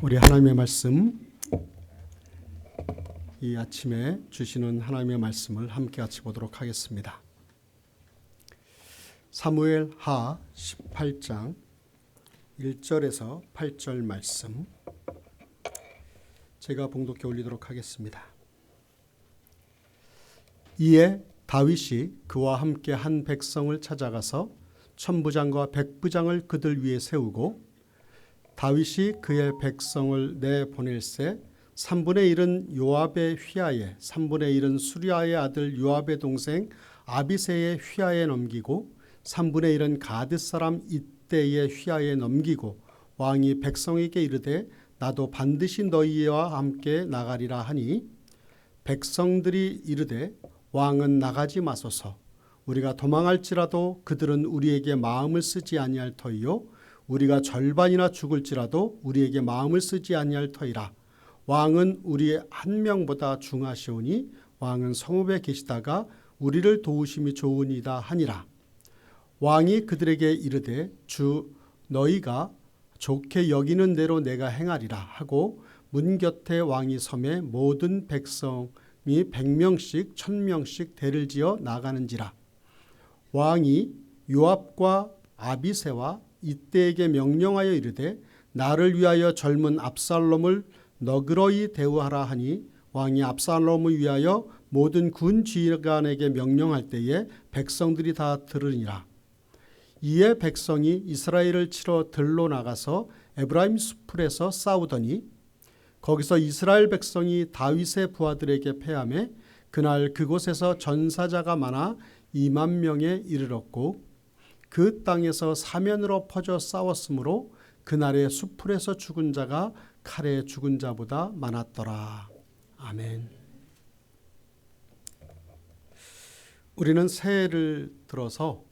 우리 하나님의 말씀, 이 아침에 주시는 하나님의 말씀을 함께 같이 보도록 하겠습니다. 사무엘 하 18장 1절에서 8절 말씀, 제가 봉독해 올리도록 하겠습니다. 이에 다윗이 그와 함께 한 백성을 찾아가서 천부장과 백부장을 그들 위에 세우고 다윗이 그의 백성을 내보낼새 3분의 1은 요압의 휘하에 3분의 1은 수리아의 아들 요압의 동생 아비새의 휘하에 넘기고 3분의 1은 가드 사람 이때의 휘하에 넘기고 왕이 백성에게 이르되 나도 반드시 너희와 함께 나가리라 하니 백성들이 이르되 왕은 나가지 마소서. 우리가 도망할지라도 그들은 우리에게 마음을 쓰지 아니할 터이요 우리가 절반이나 죽을지라도 우리에게 마음을 쓰지 아니할 터이라. 왕은 우리의 한 명보다 중하시오니 왕은 성읍에 계시다가 우리를 도우심이 좋으니이다 하니라. 왕이 그들에게 이르되 주 너희가 좋게 여기는 대로 내가 행하리라 하고 문 곁에 왕이 섬에 모든 백성이 100명씩 1000명씩 대를 지어 나가는지라. 왕이 요압과 아비새와 이때에게 명령하여 이르되 나를 위하여 젊은 압살롬을 너그러이 대우하라 하니 왕이 압살롬을 위하여 모든 군 지휘관에게 명령할 때에 백성들이 다 들으니라. 이에 백성이 이스라엘을 치러 들로 나가서 에브라임 수풀에서 싸우더니 거기서 이스라엘 백성이 다윗의 부하들에게 패하매 그날 그곳에서 전사자가 많아 2만 명에 이르렀고 그 땅에서 사면으로 퍼져 싸웠으므로 그날의 수풀에서 죽은 자가 칼에 죽은 자보다 많았더라. 아멘. 우리는 새해를 들어서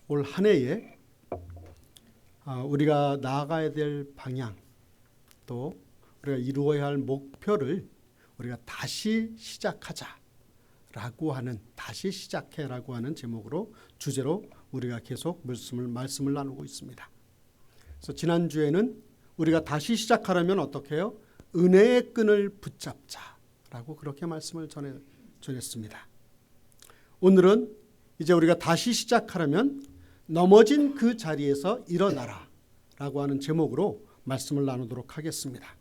올 한 해에 우리가 나아가야 될 방향, 또 우리가 이루어야 할 목표를 우리가 다시 시작하자라고 하는, 다시 시작해라고 하는 제목으로 주제로 우리가 계속 말씀을 나누고 있습니다. 그래서 지난주에는 우리가 다시 시작하려면 어떻게 해요? 은혜의 끈을 붙잡자라고 그렇게 말씀을 전했습니다. 오늘은 이제 우리가 다시 시작하려면 넘어진 그 자리에서 일어나라 라고 하는 제목으로 말씀을 나누도록 하겠습니다.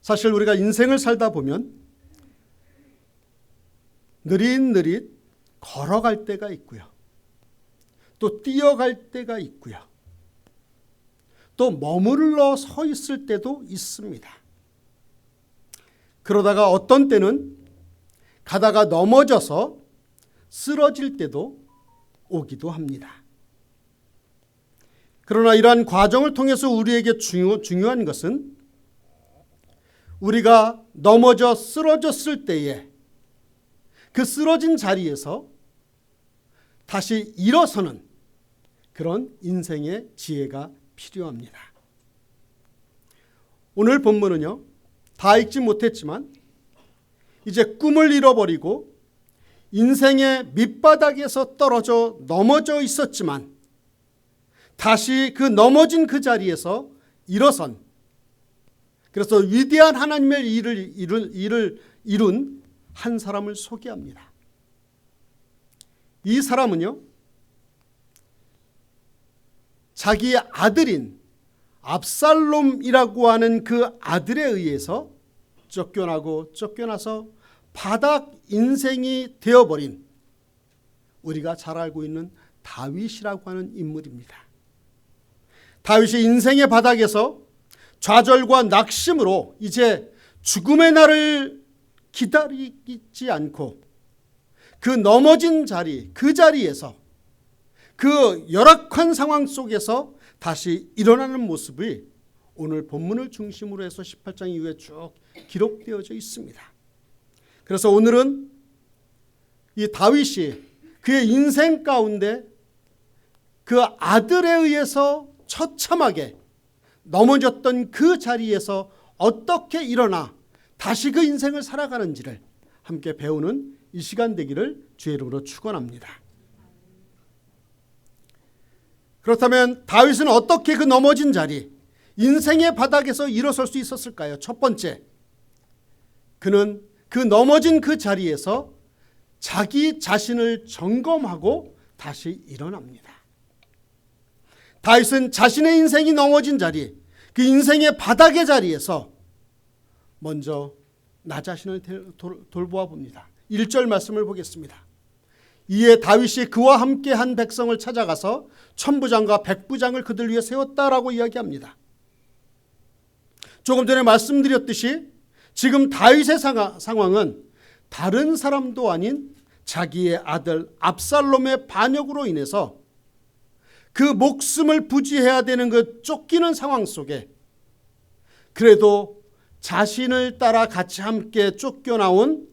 사실 우리가 인생을 살다 보면 느릿느릿 걸어갈 때가 있고요. 또 뛰어갈 때가 있고요. 또 머물러 서 있을 때도 있습니다. 그러다가 어떤 때는 가다가 넘어져서 쓰러질 때도 오기도 합니다. 그러나 이러한 과정을 통해서 우리에게 중요한 것은 우리가 넘어져 쓰러졌을 때에 그 쓰러진 자리에서 다시 일어서는 그런 인생의 지혜가 필요합니다. 오늘 본문은요, 다 읽지 못했지만 이제 꿈을 잃어버리고 인생의 밑바닥에서 떨어져 넘어져 있었지만 다시 그 넘어진 그 자리에서 일어선, 그래서 위대한 하나님의 일을 이룬 한 사람을 소개합니다. 이 사람은요, 자기의 아들인 압살롬이라고 하는 그 아들에 의해서 쫓겨나서 바닥 인생이 되어버린, 우리가 잘 알고 있는 다윗이라고 하는 인물입니다. 다윗이 인생의 바닥에서 좌절과 낙심으로 이제 죽음의 날을 기다리지 않고 그 넘어진 자리, 그 자리에서, 그 열악한 상황 속에서 다시 일어나는 모습이 오늘 본문을 중심으로 해서 18장 이후에 쭉 기록되어져 있습니다. 그래서 오늘은 이 다윗이 그의 인생 가운데 그 아들에 의해서 처참하게 넘어졌던 그 자리에서 어떻게 일어나 다시 그 인생을 살아가는지를 함께 배우는 이 시간 되기를 주의 이름으로 축원합니다. 그렇다면 다윗은 어떻게 그 넘어진 자리, 인생의 바닥에서 일어설 수 있었을까요? 첫 번째, 그는 그 넘어진 그 자리에서 자기 자신을 점검하고 다시 일어납니다. 다윗은 자신의 인생이 넘어진 자리, 그 인생의 바닥의 자리에서 먼저 나 자신을 돌보아 봅니다. 1절 말씀을 보겠습니다. 이에 다윗이 그와 함께 한 백성을 찾아가서 천부장과 백부장을 그들 위해 세웠다라고 이야기합니다. 조금 전에 말씀드렸듯이 지금 다윗의 상황은 다른 사람도 아닌 자기의 아들 압살롬의 반역으로 인해서 그 목숨을 부지해야 되는 그 쫓기는 상황 속에 그래도 자신을 따라 같이 함께 쫓겨나온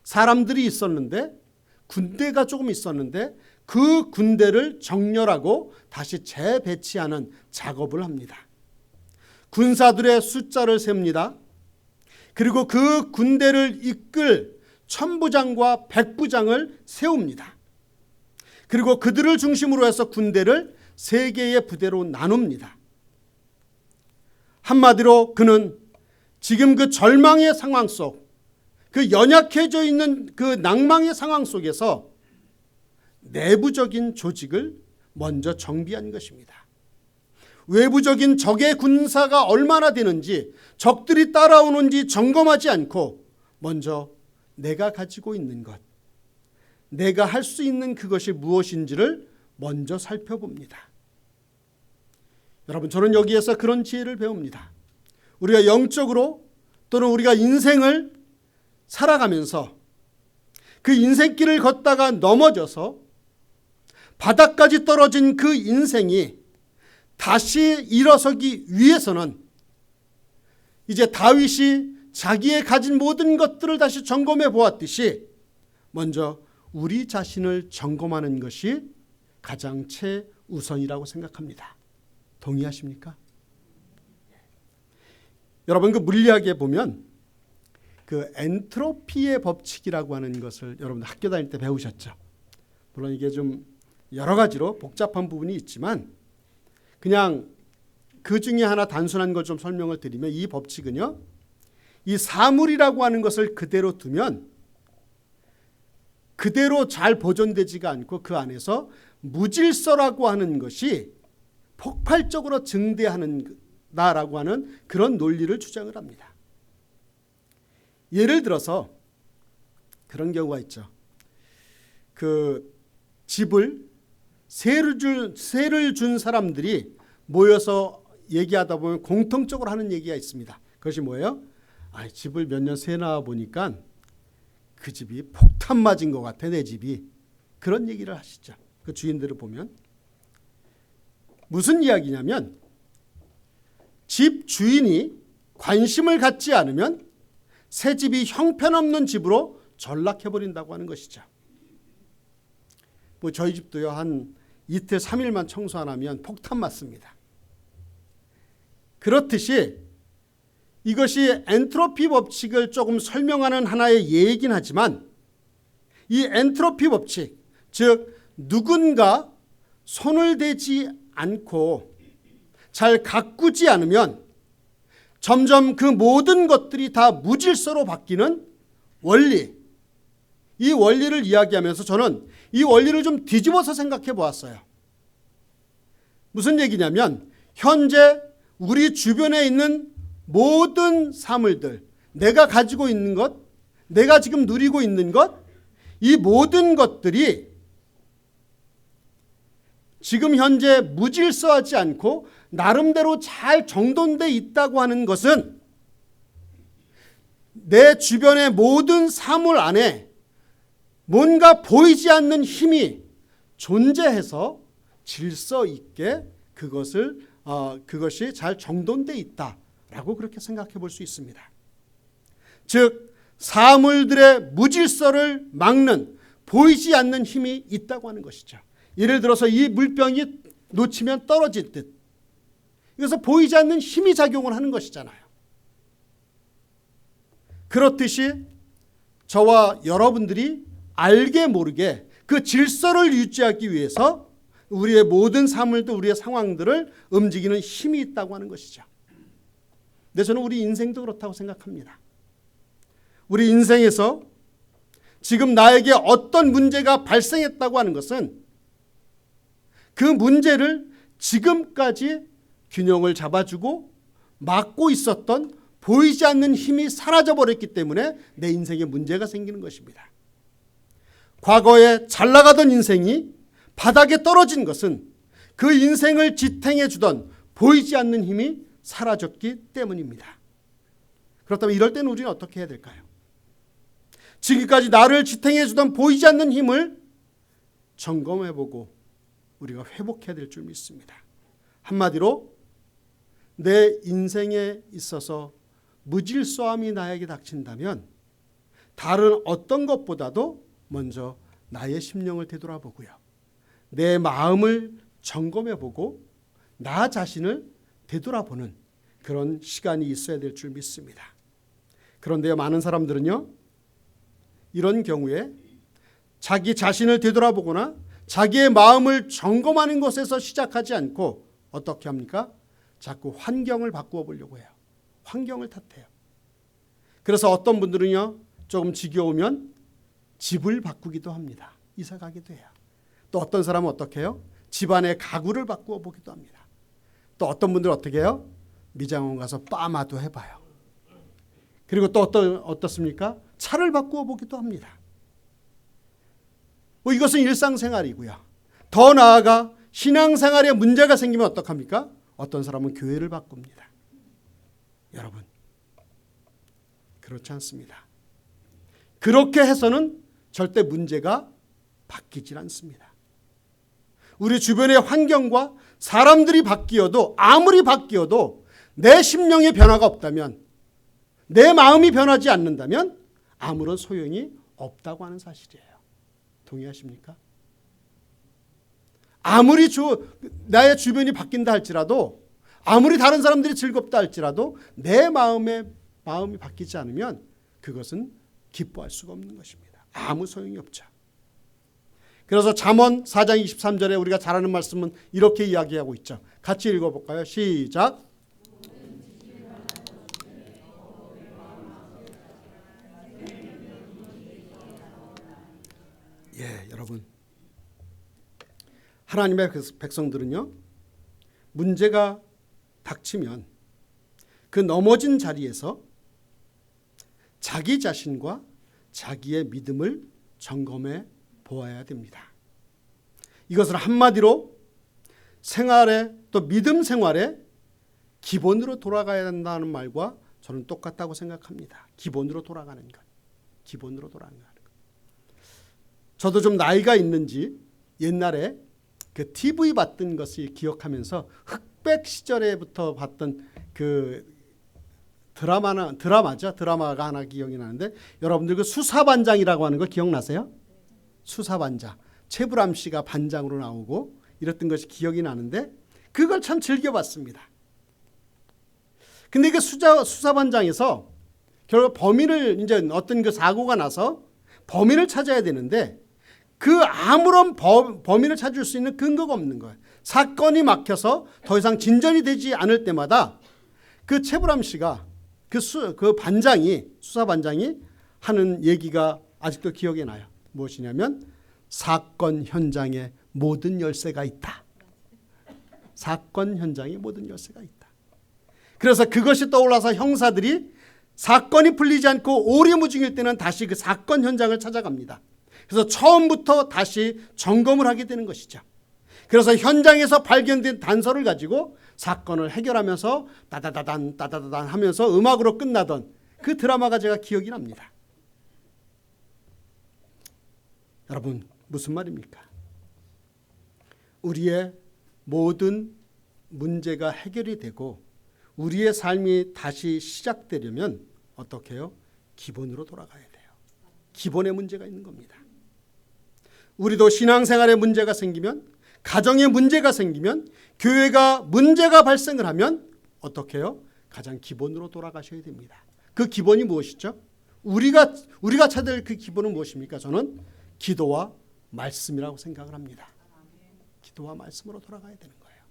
사람들이 있었는데, 군대가 조금 있었는데 그 군대를 정렬하고 다시 재배치하는 작업을 합니다. 군사들의 숫자를 셉니다. 그리고 그 군대를 이끌 천부장과 백부장을 세웁니다. 그리고 그들을 중심으로 해서 군대를 3개의 부대로 나눕니다. 한마디로 그는 지금 그 절망의 상황 속, 그 연약해져 있는 그 낭망의 상황 속에서 내부적인 조직을 먼저 정비한 것입니다. 외부적인 적의 군사가 얼마나 되는지, 적들이 따라오는지 점검하지 않고 먼저 내가 가지고 있는 것, 내가 할 수 있는 그것이 무엇인지를 먼저 살펴봅니다. 여러분, 저는 여기에서 그런 지혜를 배웁니다. 우리가 영적으로 또는 우리가 인생을 살아가면서 그 인생길을 걷다가 넘어져서 바닥까지 떨어진 그 인생이 다시 일어서기 위해서는 이제 다윗이 자기의 가진 모든 것들을 다시 점검해 보았듯이 먼저 우리 자신을 점검하는 것이 가장 최우선이라고 생각합니다. 동의하십니까? 여러분, 그 물리학에 보면 그 엔트로피의 법칙이라고 하는 것을 여러분 학교 다닐 때 배우셨죠. 물론 이게 좀 여러 가지로 복잡한 부분이 있지만 그냥 그 중에 하나 단순한 걸 좀 설명을 드리면, 이 법칙은요, 이 사물이라고 하는 것을 그대로 두면 그대로 잘 보존되지가 않고 그 안에서 무질서라고 하는 것이 폭발적으로 증대하는다라고 하는 그런 논리를 주장을 합니다. 예를 들어서 그런 경우가 있죠. 그 집을 세를 준 사람들이 모여서 얘기하다 보면 공통적으로 하는 얘기가 있습니다. 그것이 뭐예요? 집을 몇 년 세나 보니까 그 집이 폭탄 맞은 것 같아, 내 집이. 그런 얘기를 하시죠. 그 주인들을 보면. 무슨 이야기냐면 집 주인이 관심을 갖지 않으면 새 집이 형편없는 집으로 전락해버린다고 하는 것이죠. 뭐 저희 집도요, 한 이틀 3일만 청소 안 하면 폭탄 맞습니다. 그렇듯이 이것이 엔트로피 법칙을 조금 설명하는 하나의 예이긴 하지만 이 엔트로피 법칙, 즉 누군가 손을 대지 않고 잘 가꾸지 않으면 점점 그 모든 것들이 다 무질서로 바뀌는 원리, 이 원리를 이야기하면서 저는 이 원리를 좀 뒤집어서 생각해 보았어요. 무슨 얘기냐면 현재 우리 주변에 있는 모든 사물들, 내가 가지고 있는 것, 내가 지금 누리고 있는 것, 이 모든 것들이 지금 현재 무질서하지 않고 나름대로 잘 정돈되어 있다고 하는 것은 내 주변의 모든 사물 안에 뭔가 보이지 않는 힘이 존재해서 질서 있게 그것이 잘 정돈되어 있다라고 그렇게 생각해 볼 수 있습니다. 즉 사물들의 무질서를 막는 보이지 않는 힘이 있다고 하는 것이죠. 예를 들어서 이 물병이 놓치면 떨어질 듯, 그래서 보이지 않는 힘이 작용을 하는 것이잖아요. 그렇듯이 저와 여러분들이 알게 모르게 그 질서를 유지하기 위해서 우리의 모든 사물도 우리의 상황들을 움직이는 힘이 있다고 하는 것이죠. 근데 저는 우리 인생도 그렇다고 생각합니다. 우리 인생에서 지금 나에게 어떤 문제가 발생했다고 하는 것은 그 문제를 지금까지 균형을 잡아주고 막고 있었던 보이지 않는 힘이 사라져버렸기 때문에 내 인생에 문제가 생기는 것입니다. 과거에 잘 나가던 인생이 바닥에 떨어진 것은 그 인생을 지탱해 주던 보이지 않는 힘이 사라졌기 때문입니다. 그렇다면 이럴 때는 우리는 어떻게 해야 될까요? 지금까지 나를 지탱해 주던 보이지 않는 힘을 점검해보고 우리가 회복해야 될 줄 믿습니다. 한마디로 내 인생에 있어서 무질서함이 나에게 닥친다면 다른 어떤 것보다도 먼저 나의 심령을 되돌아보고요. 내 마음을 점검해보고 나 자신을 되돌아보는 그런 시간이 있어야 될 줄 믿습니다. 그런데요, 많은 사람들은요, 이런 경우에 자기 자신을 되돌아보거나 자기의 마음을 점검하는 것에서 시작하지 않고 어떻게 합니까? 자꾸 환경을 바꾸어 보려고 해요. 환경을 탓해요. 그래서 어떤 분들은요, 조금 지겨우면 집을 바꾸기도 합니다. 이사 가기도 해요. 또 어떤 사람은 어떻게 해요? 집안의 가구를 바꾸어 보기도 합니다. 또 어떤 분들은 어떻게 해요? 미장원 가서 빠마도 해봐요. 그리고 또 어떻습니까? 차를 바꾸어 보기도 합니다. 이것은 일상생활이고요. 더 나아가 신앙생활에 문제가 생기면 어떡합니까? 어떤 사람은 교회를 바꿉니다. 여러분, 그렇지 않습니다. 그렇게 해서는 절대 문제가 바뀌질 않습니다. 우리 주변의 환경과 사람들이 바뀌어도, 아무리 바뀌어도 내 심령의 변화가 없다면, 내 마음이 변하지 않는다면 아무런 소용이 없다고 하는 사실이에요. 동의하십니까? 아무리 나의 주변이 바뀐다 할지라도, 아무리 다른 사람들이 즐겁다 할지라도 내 마음이 바뀌지 않으면 그것은 기뻐할 수가 없는 것입니다. 아무 소용이 없죠. 그래서 잠언 4장 23절에 우리가 잘 아는 말씀은 이렇게 이야기하고 있죠. 같이 읽어볼까요? 시작. 예, 여러분, 하나님의 백성들은요, 문제가 닥치면 그 넘어진 자리에서 자기 자신과 자기의 믿음을 점검해 보아야 됩니다. 이것을 한마디로 생활에, 또 믿음 생활에 기본으로 돌아가야 된다는 말과 저는 똑같다고 생각합니다. 기본으로 돌아가는 것. 기본으로 돌아가는 것. 저도 좀 나이가 있는지 옛날에 그 TV 봤던 것을 기억하면서 흑백 시절에부터 봤던 그 드라마가 하나 기억이 나는데, 여러분들 그 수사반장이라고 하는 거 기억나세요? 수사반장. 최불암 씨가 반장으로 나오고 이랬던 것이 기억이 나는데 그걸 참 즐겨봤습니다. 근데 그 수사반장에서 결국 범인을, 이제 어떤 그 사고가 나서 범인을 찾아야 되는데 그 아무런 범인을 찾을 수 있는 근거가 없는 거예요. 사건이 막혀서 더 이상 진전이 되지 않을 때마다 그 최불암 씨가 그 수사반장이 하는 얘기가 아직도 기억이 나요. 무엇이냐면 사건 현장에 모든 열쇠가 있다. 사건 현장에 모든 열쇠가 있다. 그래서 그것이 떠올라서 형사들이 사건이 풀리지 않고 오리무중일 때는 다시 그 사건 현장을 찾아갑니다. 그래서 처음부터 다시 점검을 하게 되는 것이죠. 그래서 현장에서 발견된 단서를 가지고 사건을 해결하면서 따다다단 하면서 음악으로 끝나던 그 드라마가 제가 기억이 납니다. 여러분, 무슨 말입니까? 우리의 모든 문제가 해결이 되고 우리의 삶이 다시 시작되려면 어떻게 해요? 기본으로 돌아가야 돼요. 기본에 문제가 있는 겁니다. 우리도 신앙생활에 문제가 생기면, 가정에 문제가 생기면, 교회가 문제가 발생을 하면 어떻게 해요? 가장 기본으로 돌아가셔야 됩니다. 그 기본이 무엇이죠? 우리가 찾을 그 기본은 무엇입니까? 저는 기도와 말씀이라고 생각을 합니다. 기도와 말씀으로 돌아가야 되는 거예요.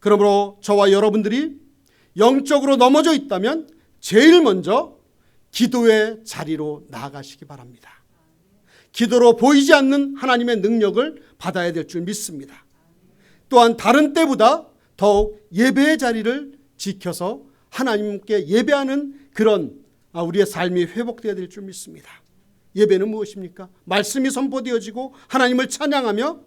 그러므로 저와 여러분들이 영적으로 넘어져 있다면 제일 먼저 기도의 자리로 나아가시기 바랍니다. 기도로 보이지 않는 하나님의 능력을 받아야 될 줄 믿습니다. 또한 다른 때보다 더욱 예배의 자리를 지켜서 하나님께 예배하는 그런 우리의 삶이 회복되어야 될 줄 믿습니다. 예배는 무엇입니까? 말씀이 선포되어지고 하나님을 찬양하며,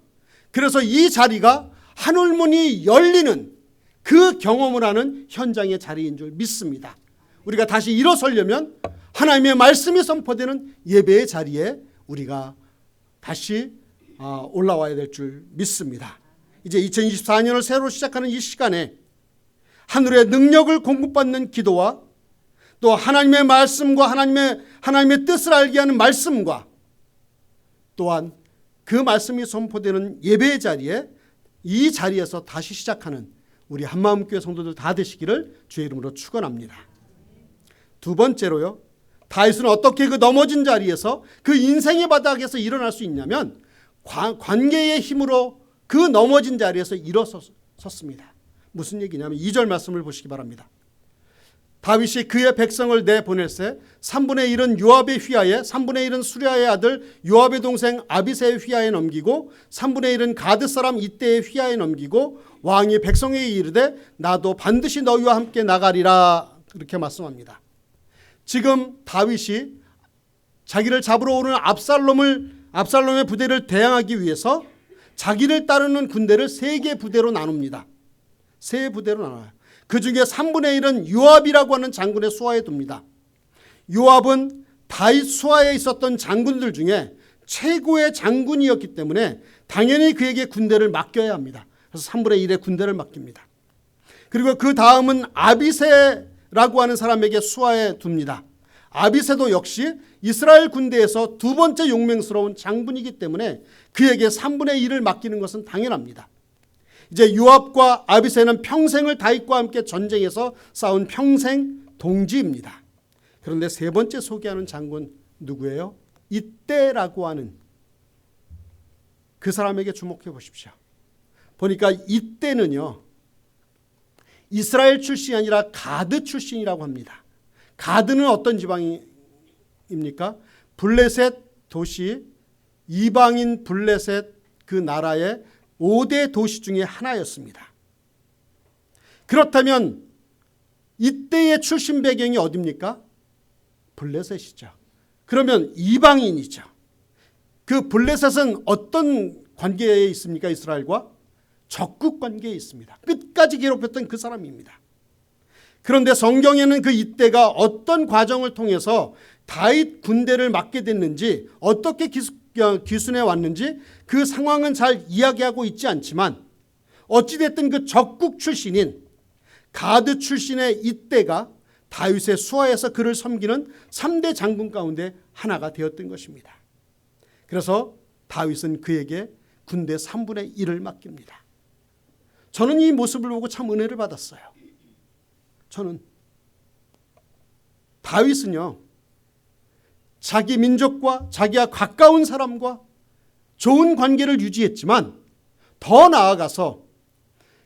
그래서 이 자리가 하늘문이 열리는 그 경험을 하는 현장의 자리인 줄 믿습니다. 우리가 다시 일어서려면 하나님의 말씀이 선포되는 예배의 자리에 우리가 다시 올라와야 될 줄 믿습니다. 이제 2024년을 새로 시작하는 이 시간에 하늘의 능력을 공급받는 기도와 또 하나님의 말씀과 하나님의 뜻을 알게 하는 말씀과 또한 그 말씀이 선포되는 예배의 자리에, 이 자리에서 다시 시작하는 우리 한마음교회 성도들 다 되시기를 주의 이름으로 축원합니다. 두 번째로요, 다윗은 어떻게 그 넘어진 자리에서 그 인생의 바닥에서 일어날 수 있냐면 관계의 힘으로 그 넘어진 자리에서 일어섰습니다. 무슨 얘기냐면 2절 말씀을 보시기 바랍니다. 다윗이 그의 백성을 내보낼세 3분의 1은 요압의 휘하에 3분의 1은 수랴의 아들 요압의 동생 아비새의 휘하에 넘기고 3분의 1은 가드 사람 이때의 휘하에 넘기고 왕이 백성에게 이르되 나도 반드시 너희와 함께 나가리라, 그렇게 말씀합니다. 지금 다윗이 자기를 잡으러 오는 압살롬의 부대를 대항하기 위해서 자기를 따르는 군대를 3개 부대로 나눕니다. 3부대로 나눠요. 그 중에 3분의 1은 요압이라고 하는 장군의 수하에 둡니다. 요압은 다윗 수하에 있었던 장군들 중에 최고의 장군이었기 때문에 당연히 그에게 군대를 맡겨야 합니다. 그래서 3분의 1의 군대를 맡깁니다. 그리고 그 다음은 아비새라고 하는 사람에게 수하에 둡니다. 아비새도 역시 이스라엘 군대에서 두 번째 용맹스러운 장군이기 때문에 그에게 3분의 1을 맡기는 것은 당연합니다. 이제 요압과 아비새는 평생을 다윗과 함께 전쟁에서 싸운 평생 동지입니다. 그런데 세 번째 소개하는 장군 누구예요? 이때라고 하는 그 사람에게 주목해 보십시오. 보니까 이때는요, 이스라엘 출신이 아니라 가드 출신이라고 합니다. 가드는 어떤 지방입니까? 블레셋 도시, 이방인 블레셋 그 나라의 5대 도시 중에 하나였습니다. 그렇다면 이때의 출신 배경이 어디입니까? 블레셋이죠. 그러면 이방인이죠. 그 블레셋은 어떤 관계에 있습니까? 이스라엘과 적국 관계에 있습니다. 끝까지 괴롭혔던 그 사람입니다. 그런데 성경에는 그 이때가 어떤 과정을 통해서 다윗 군대를 맡게 됐는지, 어떻게 귀순해 왔는지 그 상황은 잘 이야기하고 있지 않지만, 어찌됐든 그 적국 출신인 가드 출신의 이때가 다윗의 수하에서 그를 섬기는 3대 장군 가운데 하나가 되었던 것입니다. 그래서 다윗은 그에게 군대 3분의 1을 맡깁니다. 저는 이 모습을 보고 참 은혜를 받았어요. 저는 다윗은요, 자기 민족과 자기와 가까운 사람과 좋은 관계를 유지했지만 더 나아가서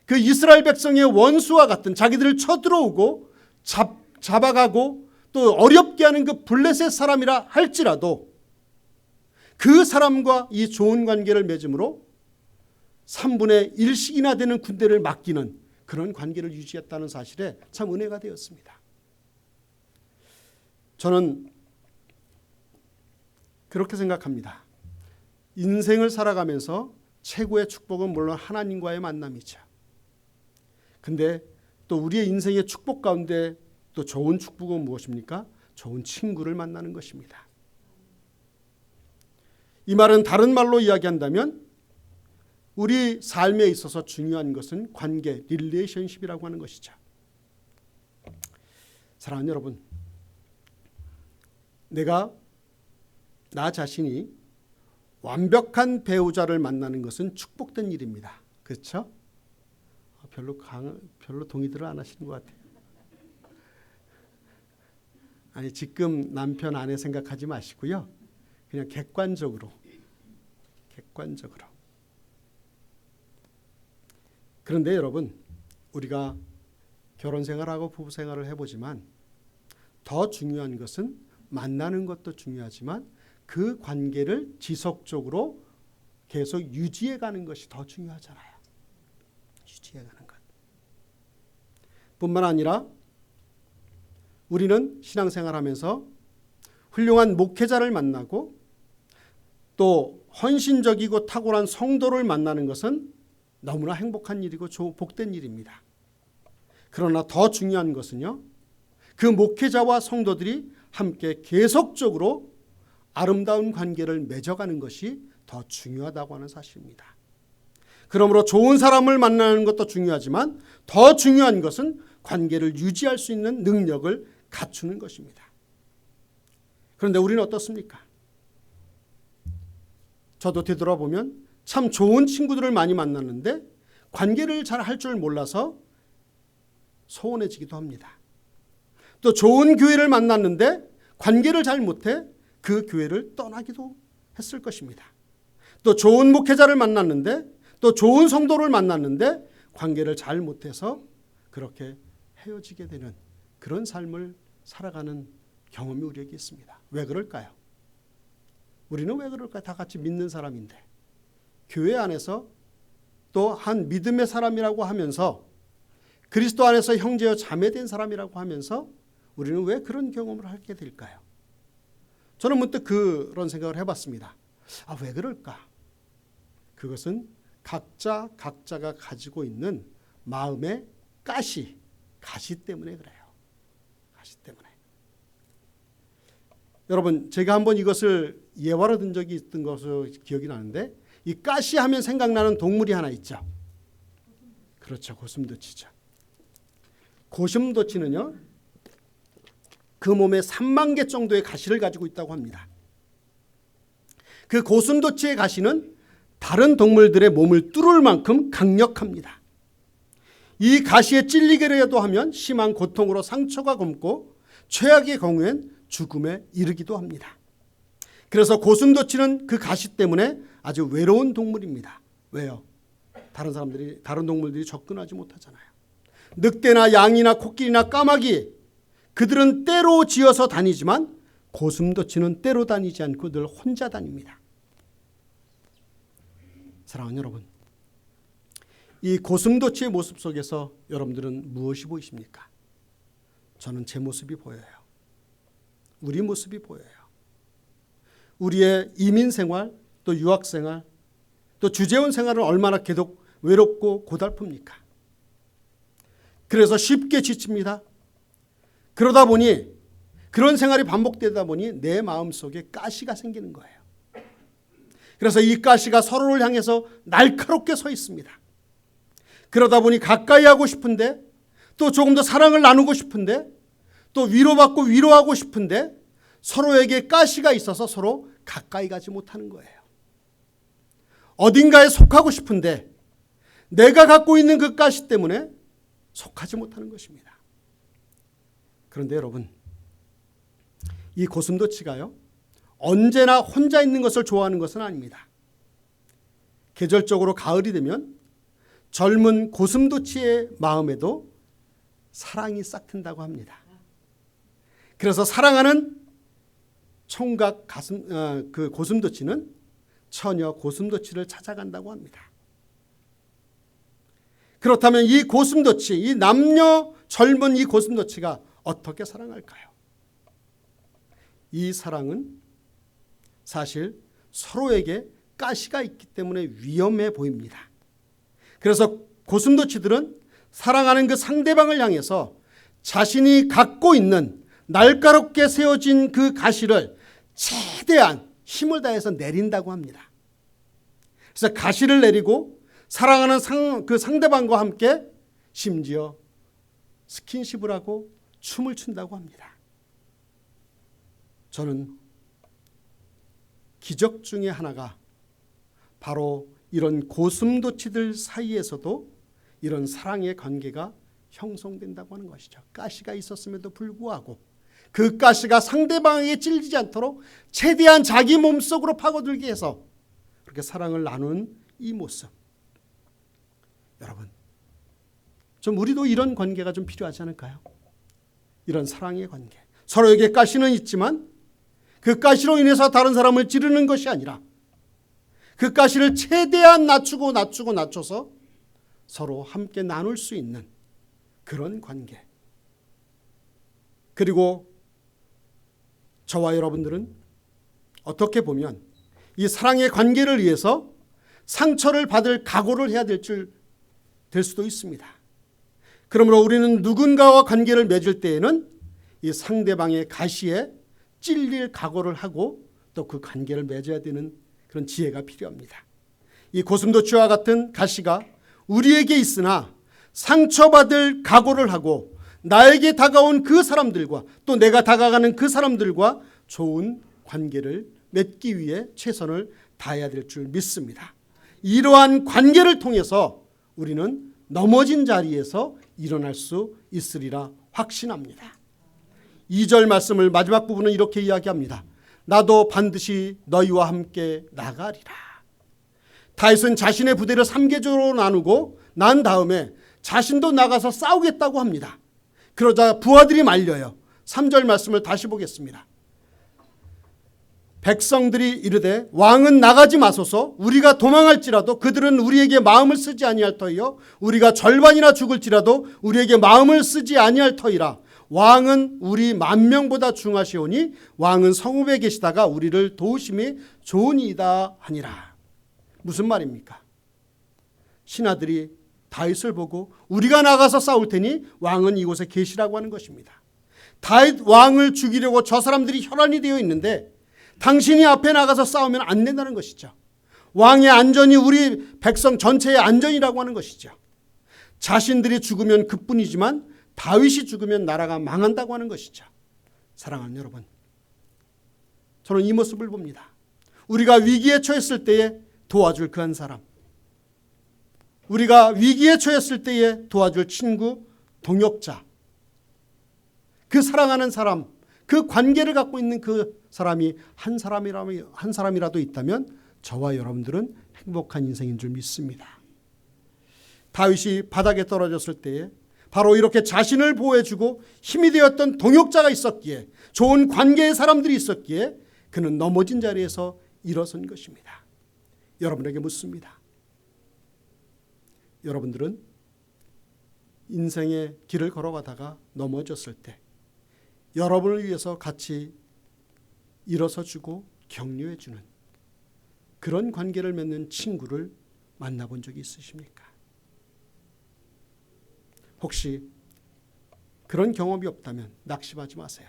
그 이스라엘 백성의 원수와 같은, 자기들을 쳐들어오고 잡아가고 또 어렵게 하는 그 블레셋 사람이라 할지라도 그 사람과 이 좋은 관계를 맺음으로 3분의 1씩이나 되는 군대를 맡기는 그런 관계를 유지했다는 사실에 참 은혜가 되었습니다. 저는 그렇게 생각합니다. 인생을 살아가면서 최고의 축복은 물론 하나님과의 만남이죠. 근데 또 우리의 인생의 축복 가운데 또 좋은 축복은 무엇입니까? 좋은 친구를 만나는 것입니다. 이 말은 다른 말로 이야기한다면 우리 삶에 있어서 중요한 것은 관계, 릴레이션십이라고 하는 것이죠. 사랑하는 여러분, 나 자신이 완벽한 배우자를 만나는 것은 축복된 일입니다. 그렇죠? 별로 동의들을 안 하시는 것 같아요. 아니, 지금 남편 아내 생각하지 마시고요. 그냥 객관적으로. 그런데 여러분, 우리가 결혼 생활하고 부부 생활을 해보지만 더 중요한 것은 만나는 것도 중요하지만 그 관계를 지속적으로 계속 유지해가는 것이 더 중요하잖아요. 유지해가는 것. 뿐만 아니라 우리는 신앙생활하면서 훌륭한 목회자를 만나고 또 헌신적이고 탁월한 성도를 만나는 것은 너무나 행복한 일이고 복된 일입니다. 그러나 더 중요한 것은요, 그 목회자와 성도들이 함께 계속적으로 아름다운 관계를 맺어가는 것이 더 중요하다고 하는 사실입니다. 그러므로 좋은 사람을 만나는 것도 중요하지만 더 중요한 것은 관계를 유지할 수 있는 능력을 갖추는 것입니다. 그런데 우리는 어떻습니까? 저도 되돌아보면 참 좋은 친구들을 많이 만났는데 관계를 잘 할 줄 몰라서 소원해지기도 합니다. 또 좋은 교회를 만났는데 관계를 잘 못해 그 교회를 떠나기도 했을 것입니다. 또 좋은 목회자를 만났는데 또 좋은 성도를 만났는데 관계를 잘 못해서 그렇게 헤어지게 되는 그런 삶을 살아가는 경험이 우리에게 있습니다. 왜 그럴까요? 우리는 왜 그럴까요? 다 같이 믿는 사람인데 교회 안에서 또 한 믿음의 사람이라고 하면서 그리스도 안에서 형제여 자매된 사람이라고 하면서 우리는 왜 그런 경험을 하게 될까요? 저는 문득 그런 생각을 해봤습니다. 왜 그럴까? 그것은 각자가 가지고 있는 마음의 가시 때문에 그래요. 가시 때문에. 여러분, 제가 한번 이것을 예화로 든 적이 있던 것으로 기억이 나는데 이 가시 하면 생각나는 동물이 하나 있죠. 그렇죠. 고슴도치죠. 고슴도치는요, 그 몸에 3만 개 정도의 가시를 가지고 있다고 합니다. 그 고슴도치의 가시는 다른 동물들의 몸을 뚫을 만큼 강력합니다. 이 가시에 찔리게라도 하면 심한 고통으로 상처가 곰고 최악의 경우엔 죽음에 이르기도 합니다. 그래서 고슴도치는 그 가시 때문에 아주 외로운 동물입니다. 왜요? 다른 동물들이 접근하지 못하잖아요. 늑대나 양이나 코끼리나 까마귀, 그들은 떼로 지어서 다니지만 고슴도치는 떼로 다니지 않고 늘 혼자 다닙니다. 사랑하는 여러분, 이 고슴도치의 모습 속에서 여러분들은 무엇이 보이십니까? 저는 제 모습이 보여요. 우리 모습이 보여요. 우리의 이민 생활, 또 유학 생활, 또 주재원 생활은 얼마나 계속 외롭고 고달픕니까? 그래서 쉽게 지칩니다. 그러다 보니 그런 생활이 반복되다 보니 내 마음속에 가시가 생기는 거예요. 그래서 이 가시가 서로를 향해서 날카롭게 서 있습니다. 그러다 보니 가까이 하고 싶은데 또 조금 더 사랑을 나누고 싶은데 또 위로받고 위로하고 싶은데 서로에게 가시가 있어서 서로 가까이 가지 못하는 거예요. 어딘가에 속하고 싶은데 내가 갖고 있는 그 가시 때문에 속하지 못하는 것입니다. 그런데 여러분, 이 고슴도치가요, 언제나 혼자 있는 것을 좋아하는 것은 아닙니다. 계절적으로 가을이 되면 젊은 고슴도치의 마음에도 사랑이 싹 튼다고 합니다. 그래서 사랑하는 총각 그 고슴도치는 처녀 고슴도치를 찾아간다고 합니다. 그렇다면 이 고슴도치, 이 남녀 젊은 이 고슴도치가 어떻게 사랑할까요? 이 사랑은 사실 서로에게 가시가 있기 때문에 위험해 보입니다. 그래서 고슴도치들은 사랑하는 그 상대방을 향해서 자신이 갖고 있는 날카롭게 세워진 그 가시를 최대한 힘을 다해서 내린다고 합니다. 그래서 가시를 내리고 사랑하는 그 상대방과 함께 심지어 스킨십을 하고 춤을 춘다고 합니다. 저는 기적 중에 하나가 바로 이런 고슴도치들 사이에서도 이런 사랑의 관계가 형성된다고 하는 것이죠. 가시가 있었음에도 불구하고 그 가시가 상대방에게 찔리지 않도록 최대한 자기 몸속으로 파고들게 해서 그렇게 사랑을 나누는 이 모습. 여러분, 좀 우리도 이런 관계가 좀 필요하지 않을까요? 이런 사랑의 관계. 서로에게 가시는 있지만 그 가시로 인해서 다른 사람을 찌르는 것이 아니라 그 가시를 최대한 낮춰서 서로 함께 나눌 수 있는 그런 관계. 그리고 저와 여러분들은 어떻게 보면 이 사랑의 관계를 위해서 상처를 받을 각오를 해야 될 수도 있습니다. 그러므로 우리는 누군가와 관계를 맺을 때에는 이 상대방의 가시에 찔릴 각오를 하고 또 그 관계를 맺어야 되는 그런 지혜가 필요합니다. 이 고슴도치와 같은 가시가 우리에게 있으나 상처받을 각오를 하고 나에게 다가온 그 사람들과 또 내가 다가가는 그 사람들과 좋은 관계를 맺기 위해 최선을 다해야 될 줄 믿습니다. 이러한 관계를 통해서 우리는 넘어진 자리에서 일어날 수 있으리라 확신합니다. 2절 말씀을 마지막 부분은 이렇게 이야기합니다. 나도 반드시 너희와 함께 나가리라. 다윗은 자신의 부대를 3계조로 나누고 난 다음에 자신도 나가서 싸우겠다고 합니다. 그러자 부하들이 말려요. 3절 말씀을 다시 보겠습니다. 백성들이 이르되 왕은 나가지 마소서. 우리가 도망할지라도 그들은 우리에게 마음을 쓰지 아니할 터이요 우리가 절반이나 죽을지라도 우리에게 마음을 쓰지 아니할 터이라. 왕은 우리 10,000명보다 중하시오니 왕은 성읍에 계시다가 우리를 도우심이 좋으니이다 하니라. 무슨 말입니까? 신하들이 다윗을 보고 우리가 나가서 싸울 테니 왕은 이곳에 계시라고 하는 것입니다. 다윗 왕을 죽이려고 저 사람들이 혈안이 되어 있는데 당신이 앞에 나가서 싸우면 안 된다는 것이죠. 왕의 안전이 우리 백성 전체의 안전이라고 하는 것이죠. 자신들이 죽으면 그뿐이지만 다윗이 죽으면 나라가 망한다고 하는 것이죠. 사랑하는 여러분, 저는 이 모습을 봅니다. 우리가 위기에 처했을 때에 도와줄 그 한 사람, 우리가 위기에 처했을 때에 도와줄 친구, 동역자, 그 사랑하는 사람, 그 관계를 갖고 있는 그 사람이 한 사람이라도 있다면 저와 여러분들은 행복한 인생인 줄 믿습니다. 다윗이 바닥에 떨어졌을 때에 바로 이렇게 자신을 보호해주고 힘이 되었던 동역자가 있었기에, 좋은 관계의 사람들이 있었기에 그는 넘어진 자리에서 일어선 것입니다. 여러분에게 묻습니다. 여러분들은 인생의 길을 걸어가다가 넘어졌을 때 여러분을 위해서 같이 일어서주고 격려해주는 그런 관계를 맺는 친구를 만나본 적이 있으십니까? 혹시 그런 경험이 없다면 낙심하지 마세요.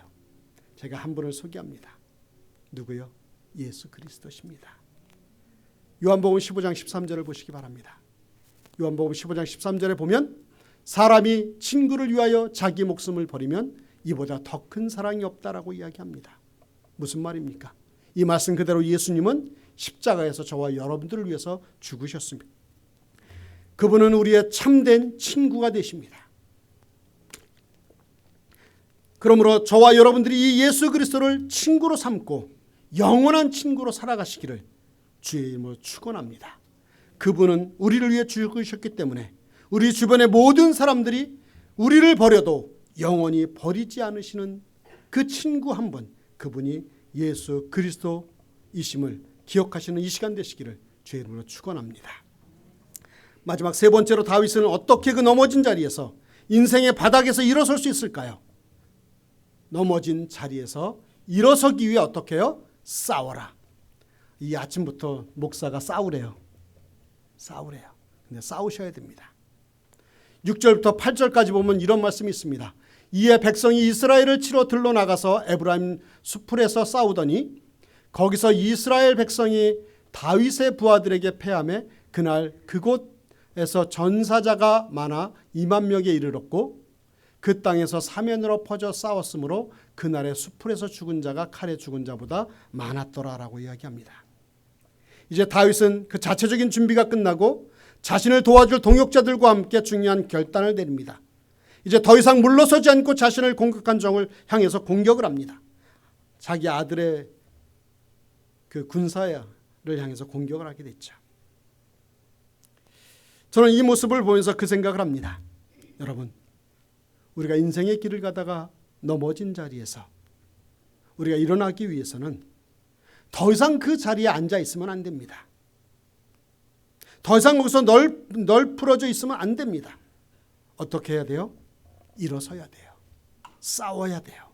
제가 한 분을 소개합니다. 누구요? 예수 그리스도십니다. 요한복음 15장 13절을 보시기 바랍니다. 요한복음 15장 13절에 보면 사람이 친구를 위하여 자기 목숨을 버리면 이보다 더 큰 사랑이 없다라고 이야기합니다. 무슨 말입니까? 이 말씀 그대로 예수님은 십자가에서 저와 여러분들을 위해서 죽으셨습니다. 그분은 우리의 참된 친구가 되십니다. 그러므로 저와 여러분들이 이 예수 그리스도를 친구로 삼고 영원한 친구로 살아가시기를 주의 이름으로 축원합니다. 그분은 우리를 위해 죽으셨기 때문에 우리 주변의 모든 사람들이 우리를 버려도 영원히 버리지 않으시는 그 친구 한 분, 그분이 예수 그리스도이심을 기억하시는 이 시간 되시기를 주의 이름으로 축원합니다. 마지막 세 번째로 다윗은 어떻게 그 넘어진 자리에서 인생의 바닥에서 일어설 수 있을까요? 넘어진 자리에서 일어서기 위해 어떻게 해요? 싸워라. 이 아침부터 목사가 싸우래요. 근데 싸우셔야 됩니다. 6절부터 8절까지 보면 이런 말씀이 있습니다. 이에 백성이 이스라엘을 치러 들러 나가서 에브라임 수풀에서 싸우더니 거기서 이스라엘 백성이 다윗의 부하들에게 패하매 그날 그곳에서 전사자가 많아 20,000명에 이르렀고 그 땅에서 사면으로 퍼져 싸웠으므로 그날의 수풀에서 죽은 자가 칼에 죽은 자보다 많았더라라고 이야기합니다. 이제 다윗은 그 자체적인 준비가 끝나고 자신을 도와줄 동역자들과 함께 중요한 결단을 내립니다. 이제 더 이상 물러서지 않고 자신을 공격한 적을 향해서 공격을 합니다. 자기 아들의 그 군사를 향해서 공격을 하게 됐죠. 저는 이 모습을 보면서 그 생각을 합니다. 여러분, 우리가 인생의 길을 가다가 넘어진 자리에서 우리가 일어나기 위해서는 더 이상 그 자리에 앉아 있으면 안 됩니다. 더 이상 거기서 널풀어져 있으면 안 됩니다. 어떻게 해야 돼요? 일어서야 돼요. 싸워야 돼요.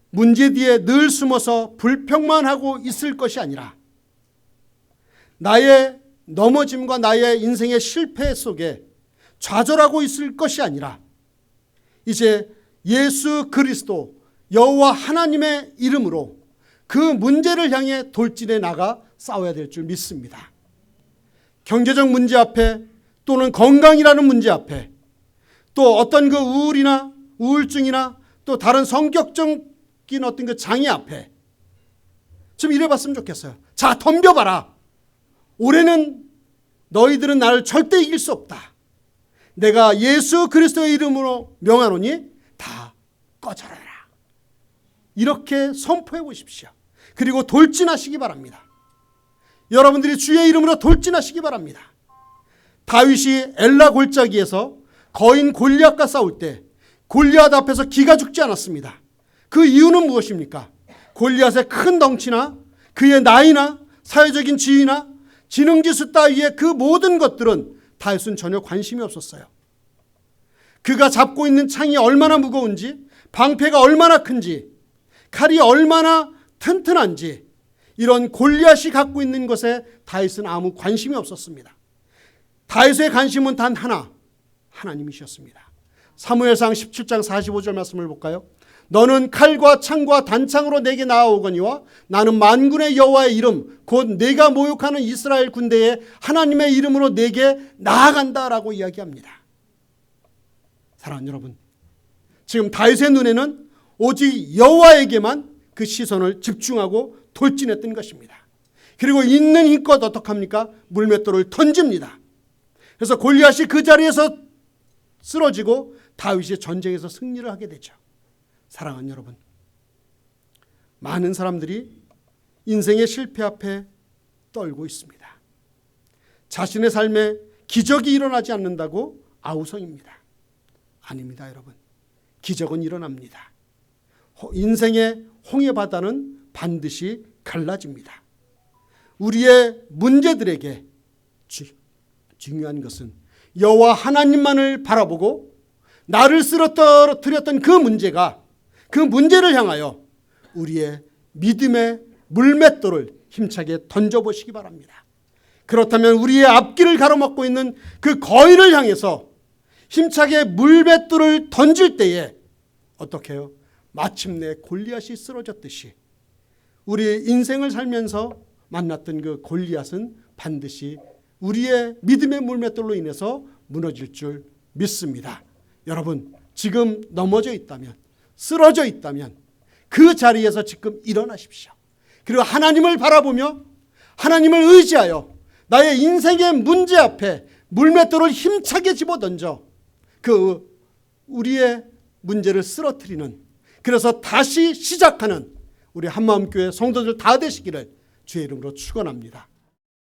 문제 뒤에 늘 숨어서 불평만 하고 있을 것이 아니라 나의 넘어짐과 나의 인생의 실패 속에 좌절하고 있을 것이 아니라 이제 예수 그리스도 여호와 하나님의 이름으로 그 문제를 향해 돌진해 나가 싸워야 될 줄 믿습니다. 경제적 문제 앞에 또는 건강이라는 문제 앞에 또 어떤 그 우울이나 우울증이나 또 다른 성격적인 어떤 그 장애 앞에 좀 이래봤으면 좋겠어요. 자, 덤벼봐라. 올해는 너희들은 나를 절대 이길 수 없다. 내가 예수 그리스도의 이름으로 명하노니 다 꺼져라. 이렇게 선포해 보십시오. 그리고 돌진하시기 바랍니다. 여러분들이 주의 이름으로 돌진하시기 바랍니다. 다윗이 엘라 골짜기에서 거인 골리앗과 싸울 때 골리앗 앞에서 기가 죽지 않았습니다. 그 이유는 무엇입니까? 골리앗의 큰 덩치나 그의 나이나 사회적인 지위나 지능지수 따위의 그 모든 것들은 다윗은 전혀 관심이 없었어요. 그가 잡고 있는 창이 얼마나 무거운지, 방패가 얼마나 큰지, 칼이 얼마나 튼튼한지 이런 골리앗이 갖고 있는 것에 다윗은 아무 관심이 없었습니다. 다윗의 관심은 단 하나, 하나님이셨습니다. 사무엘상 17장 45절 말씀을 볼까요? 너는 칼과 창과 단창으로 내게 나아오거니와 나는 만군의 여호와의 이름 곧 내가 모욕하는 이스라엘 군대의 하나님의 이름으로 내게 나아간다라고 이야기합니다. 사랑하는 여러분, 지금 다윗의 눈에는 오직 여호와에게만 그 시선을 집중하고 돌진했던 것입니다. 그리고 있는 힘껏 어떡합니까? 물맷돌을 던집니다. 그래서 골리앗이 그 자리에서 쓰러지고 다윗이 전쟁에서 승리를 하게 되죠. 사랑하는 여러분, 많은 사람들이 인생의 실패 앞에 떨고 있습니다. 자신의 삶에 기적이 일어나지 않는다고 아우성입니다. 아닙니다, 여러분. 기적은 일어납니다. 인생의 홍해바다는 반드시 갈라집니다. 우리의 문제들에게 중요한 것은 여호와 하나님만을 바라보고 나를 쓰러뜨렸던 그 문제가 그 문제를 향하여 우리의 믿음의 물맷돌을 힘차게 던져보시기 바랍니다. 그렇다면 우리의 앞길을 가로막고 있는 그 거인을 향해서 힘차게 물맷돌을 던질 때에 어떻게 해요? 마침내 골리앗이 쓰러졌듯이 우리 인생을 살면서 만났던 그 골리앗은 반드시 우리의 믿음의 물맷돌로 인해서 무너질 줄 믿습니다. 여러분, 지금 넘어져 있다면, 쓰러져 있다면 그 자리에서 지금 일어나십시오. 그리고 하나님을 바라보며 하나님을 의지하여 나의 인생의 문제 앞에 물맷돌을 힘차게 집어던져 그 우리의 문제를 쓰러뜨리는, 그래서 다시 시작하는 우리 한마음교회 성도들 다 되시기를 주의 이름으로 축원합니다.